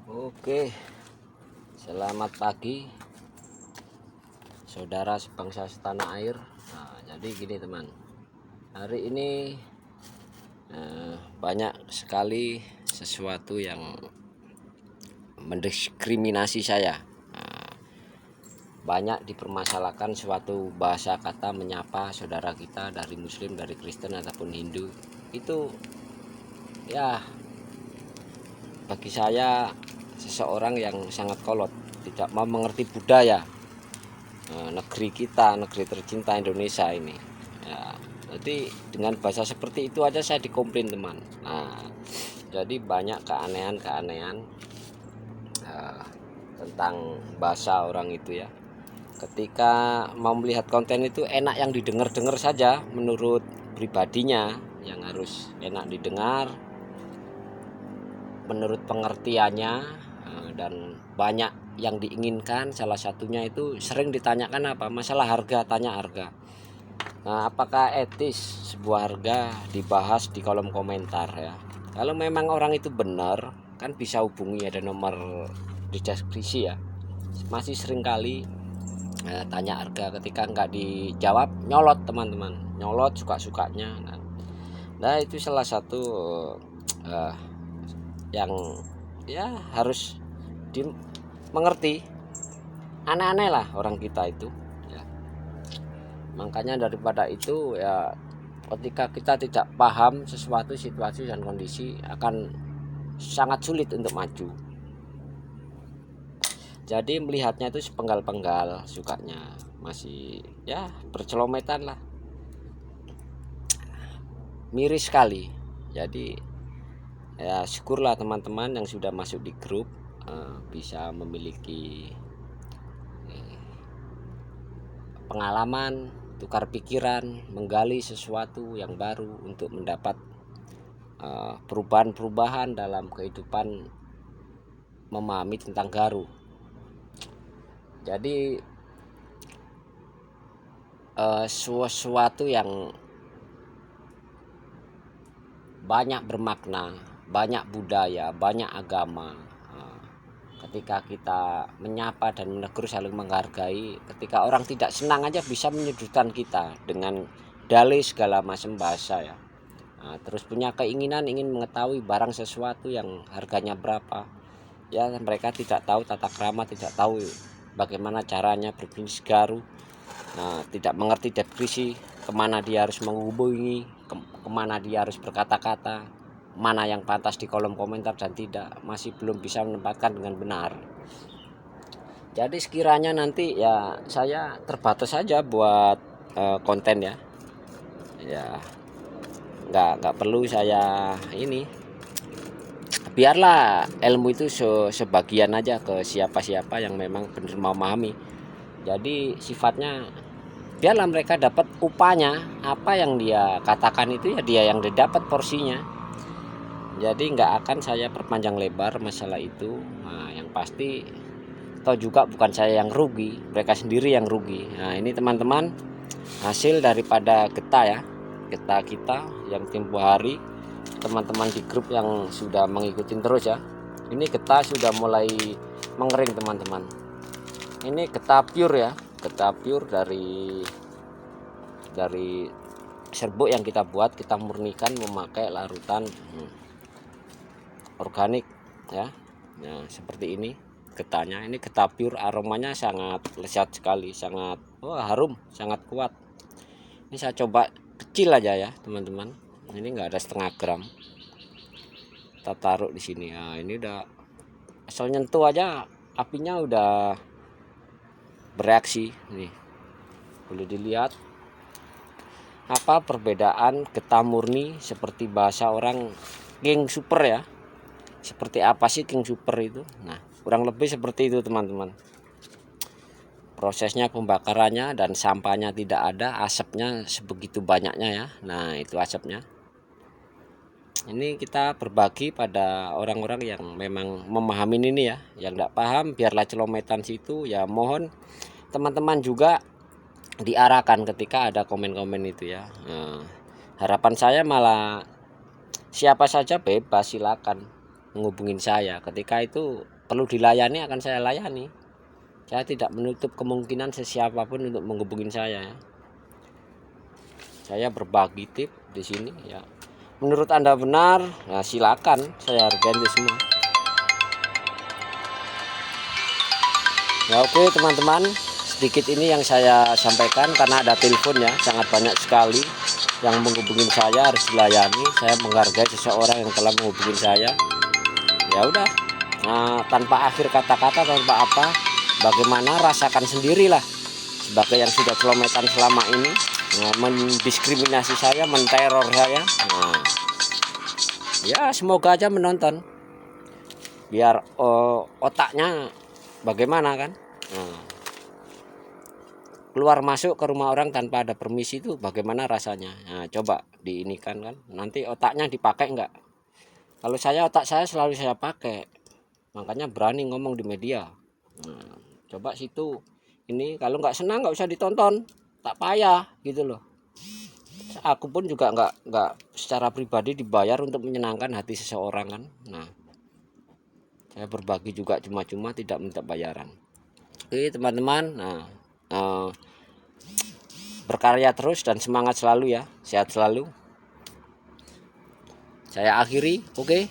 Oke, selamat pagi saudara sebangsa setanah air. Nah, jadi gini teman, hari ini banyak sekali sesuatu yang mendiskriminasi saya. Nah, banyak dipermasalahkan suatu bahasa kata menyapa saudara kita dari Muslim, dari Kristen ataupun Hindu. Itu ya bagi saya seseorang yang sangat kolot, tidak mau mengerti budaya negeri kita, negeri tercinta Indonesia ini ya. Jadi dengan bahasa seperti itu aja saya dikomplain teman. Nah, jadi banyak keanehan-keanehan tentang bahasa orang itu ya. Ketika mau melihat konten itu enak yang didengar-dengar saja menurut pribadinya, yang harus enak didengar menurut pengertiannya, dan banyak yang diinginkan. Salah satunya itu sering ditanyakan apa? Masalah harga, tanya harga. Nah, apakah etis sebuah harga dibahas di kolom komentar ya? Kalau memang orang itu benar, kan bisa hubungi, ada nomor di deskripsi ya. Masih sering kali tanya harga, ketika nggak dijawab nyolot teman-teman, nyolot suka-sukanya. Nah, itu salah satu uh, yang ya harus dimengerti. Aneh-aneh lah orang kita itu ya. Makanya daripada itu ya, ketika kita tidak paham sesuatu situasi dan kondisi, akan sangat sulit untuk maju. Jadi melihatnya itu sepenggal-penggal, sukanya masih ya bercelometan lah, miris sekali. Jadi ya syukurlah teman-teman yang sudah masuk di grup bisa memiliki pengalaman, tukar pikiran, menggali sesuatu yang baru untuk mendapat perubahan-perubahan dalam kehidupan, memahami tentang Garuh. Jadi sesuatu yang banyak bermakna, banyak budaya, banyak agama. Ketika kita menyapa dan menegur, saling menghargai, ketika orang tidak senang aja bisa menyudutkan kita dengan dalih segala macam bahasa ya. Nah, terus punya keinginan ingin mengetahui barang sesuatu yang harganya berapa ya, mereka tidak tahu tata krama, tidak tahu bagaimana caranya berbisnis Garuh. Nah, tidak mengerti deskripsi, kemana dia harus menghubungi, kemana dia harus berkata-kata, mana yang pantas di kolom komentar dan tidak, masih belum bisa menempatkan dengan benar. Jadi sekiranya nanti ya saya terbatas saja buat konten ya, nggak perlu saya ini, biarlah ilmu itu sebagian aja ke siapa-siapa yang memang benar mau memahami. Jadi sifatnya biarlah mereka dapat upahnya, apa yang dia katakan itu ya dia yang dapat porsinya. Jadi nggak akan saya perpanjang lebar masalah itu. Nah, yang pasti toh juga bukan saya yang rugi, mereka sendiri yang rugi. Nah, ini teman-teman hasil daripada getah ya, getah kita yang tempo hari, teman-teman di grup yang sudah mengikuti terus ya. Ini getah sudah mulai mengering teman-teman. Ini getah pure ya, getah pure dari serbuk yang kita buat, kita murnikan memakai larutan organik ya. Nah, seperti ini getahnya. Ini getah pure, aromanya sangat lezat sekali, sangat harum, sangat kuat. Ini saya coba kecil aja ya teman-teman, ini enggak ada setengah gram, kita taruh di sini. Nah, ini udah asal nyentuh aja apinya udah bereaksi. Nih boleh dilihat apa perbedaan getah murni seperti bahasa orang King Super ya. Seperti apa sih King Super itu? Nah, kurang lebih seperti itu teman-teman. Prosesnya pembakarannya dan sampahnya tidak ada, asapnya sebegitu banyaknya ya. Nah, itu asapnya. Ini kita berbagi pada orang-orang yang memang memahami ini ya. Yang tidak paham biarlah celometan situ ya, mohon teman-teman juga diarahkan ketika ada komen-komen itu ya. Nah, harapan saya malah siapa saja bebas, silakan menghubungin saya ketika itu perlu dilayani akan saya layani. Saya tidak menutup kemungkinan sesiapapun untuk menghubungi saya ya. Saya berbagi tip di sini ya. Menurut Anda benar, nah silakan, saya hargai itu semua. Ya oke teman-teman, sedikit ini yang saya sampaikan karena ada telepon ya, sangat banyak sekali yang menghubungi saya, harus dilayani. Saya menghargai seseorang yang telah menghubungi saya. Ya udah, tanpa akhir kata-kata, tanpa apa, bagaimana rasakan sendirilah sebagai yang sudah celometan selama ini, mendiskriminasi saya, menteror saya. Nah, ya semoga aja menonton, biar otaknya bagaimana kan. Nah, keluar masuk ke rumah orang tanpa ada permisi itu bagaimana rasanya. Nah, coba diinikan kan, nanti otaknya dipakai enggak? Kalau saya, otak saya selalu saya pakai, makanya berani ngomong di media. Nah, coba situ ini, kalau nggak senang nggak usah ditonton, tak payah gitu loh. Aku pun juga nggak secara pribadi dibayar untuk menyenangkan hati seseorang kan. Nah, saya berbagi juga cuma-cuma, tidak minta bayaran. Oke teman-teman, nah berkarya terus dan semangat selalu ya, sehat selalu. Saya akhiri, oke.